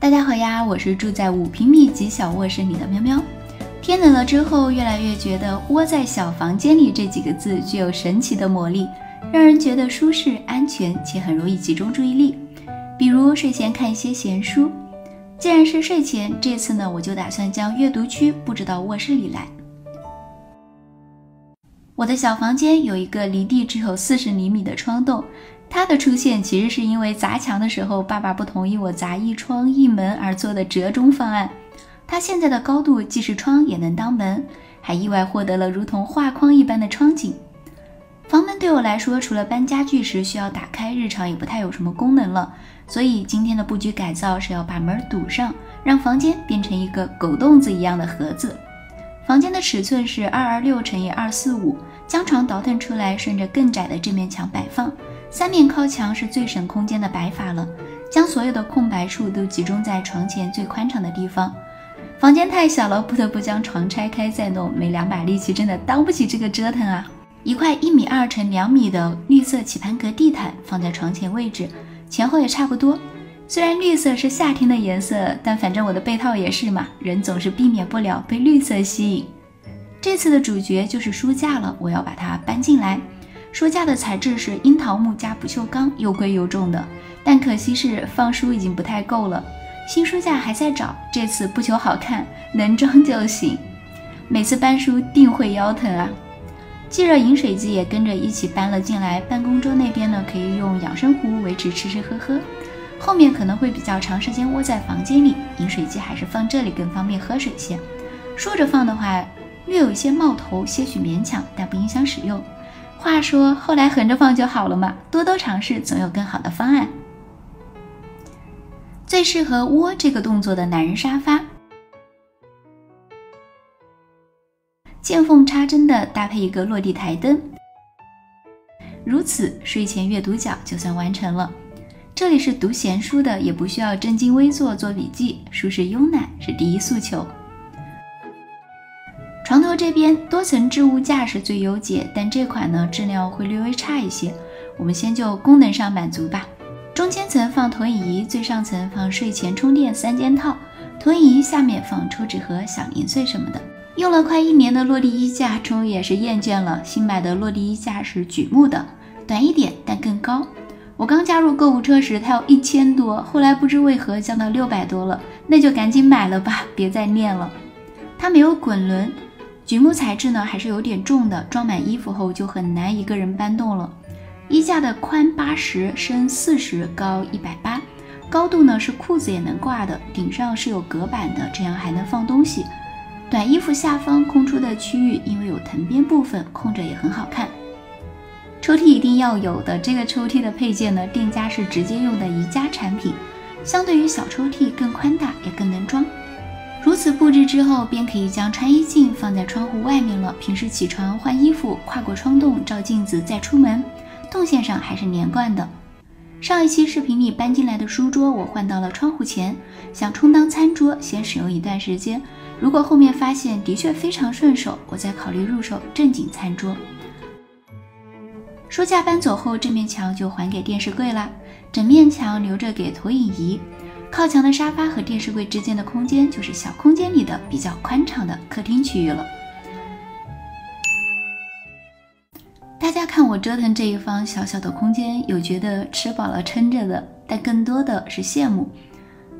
大家好呀，我是住在5平米及小卧室里的喵喵。天冷了之后，越来越觉得窝在小房间里这几个字具有神奇的魔力，让人觉得舒适、安全且很容易集中注意力。比如睡前看一些闲书。既然是睡前，这次呢，我就打算将阅读区布置到卧室里来。我的小房间有一个离地只有40厘米的窗洞，它的出现其实是因为砸墙的时候，爸爸不同意我砸一窗一门而做的折中方案。它现在的高度既是窗也能当门，还意外获得了如同画框一般的窗景。房门对我来说，除了搬家具时需要打开，日常也不太有什么功能了，所以今天的布局改造是要把门堵上，让房间变成一个狗洞子一样的盒子。房间的尺寸是226×245，将床倒腾出来，顺着更窄的这面墙摆放。3面靠墙是最省空间的摆法了，将所有的空白处都集中在床前最宽敞的地方。房间太小了，不得不将床拆开再弄，没2把力气真的当不起这个折腾啊！一块1.2×2米的绿色棋盘格地毯放在床前位置，前后也差不多。虽然绿色是夏天的颜色，但反正我的被套也是嘛，人总是避免不了被绿色吸引。这次的主角就是书架了，我要把它搬进来。书架的材质是樱桃木加不锈钢，又贵又重的，但可惜是放书已经不太够了。新书架还在找，这次不求好看，能装就行。每次搬书定会腰疼啊。即热饮水机也跟着一起搬了进来，办公桌那边呢可以用养生壶维持吃吃喝喝。后面可能会比较长时间窝在房间里，饮水机还是放这里更方便喝水些。竖着放的话，略有一些冒头，些许勉强，但不影响使用。话说后来横着放就好了嘛，多多尝试，总有更好的方案。最适合窝这个动作的男人沙发，见缝插针的搭配一个落地台灯，如此睡前阅读角就算完成了。这里是读闲书的，也不需要正襟危坐做笔记，舒适慵懒是第一诉求。床头这边多层置物架是最优解，但这款呢质量会略微差一些，我们先就功能上满足吧。中间层放投影仪，最上层放睡前充电3件套，投影仪下面放抽纸盒、小零碎什么的。用了快1年的落地衣架，终于也是厌倦了。新买的落地衣架是榉木的，短一点但更高。我刚加入购物车时它要1000多，后来不知为何降到600多了，那就赶紧买了吧，别再念了。它没有滚轮，榉木材质呢还是有点重的，装满衣服后就很难一个人搬动了。衣架的宽80，深40，高180，高度呢是裤子也能挂的，顶上是有隔板的，这样还能放东西。短衣服下方空出的区域因为有藤边部分，空着也很好看。抽屉一定要有的，这个抽屉的配件呢，店家是直接用的宜家产品，相对于小抽屉更宽大，也更能装。如此布置之后，便可以将穿衣镜放在窗户外面了。平时起床换衣服，跨过窗洞照镜子再出门，动线上还是连贯的。上一期视频里搬进来的书桌，我换到了窗户前，想充当餐桌，先使用一段时间。如果后面发现的确非常顺手，我再考虑入手正经餐桌。书架搬走后，这面墙就还给电视柜啦，整面墙留着给投影仪。靠墙的沙发和电视柜之间的空间，就是小空间里的比较宽敞的客厅区域了。大家看我折腾这一方小小的空间，有觉得吃饱了撑着的，但更多的是羡慕。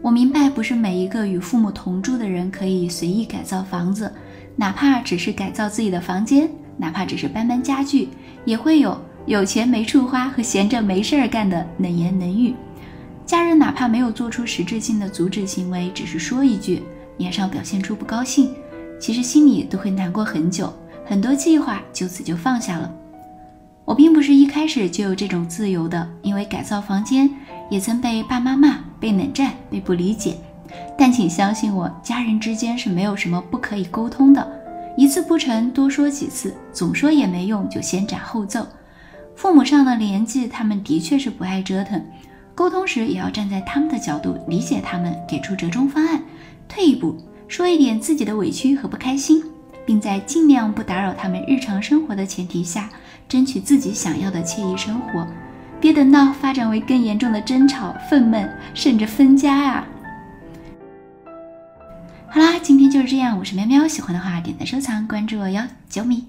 我明白，不是每一个与父母同住的人可以随意改造房子，哪怕只是改造自己的房间，哪怕只是搬搬家具，也会有钱没处花和闲着没事儿干的能言能语。家人哪怕没有做出实质性的阻止行为，只是说一句，脸上表现出不高兴，其实心里都会难过很久，很多计划就此就放下了。我并不是一开始就有这种自由的，因为改造房间也曾被爸妈骂，被冷战，被不理解。但请相信我，家人之间是没有什么不可以沟通的，一次不成多说几次，总说也没用，就先斩后奏。父母上了年纪，他们的确是不爱折腾，沟通时也要站在他们的角度理解他们，给出折中方案，退一步说一点自己的委屈和不开心，并在尽量不打扰他们日常生活的前提下，争取自己想要的惬意生活。别等到发展为更严重的争吵、愤懑，甚至分家啊！好啦，今天就是这样，我是喵喵，喜欢的话点赞收藏关注我哟，啾咪。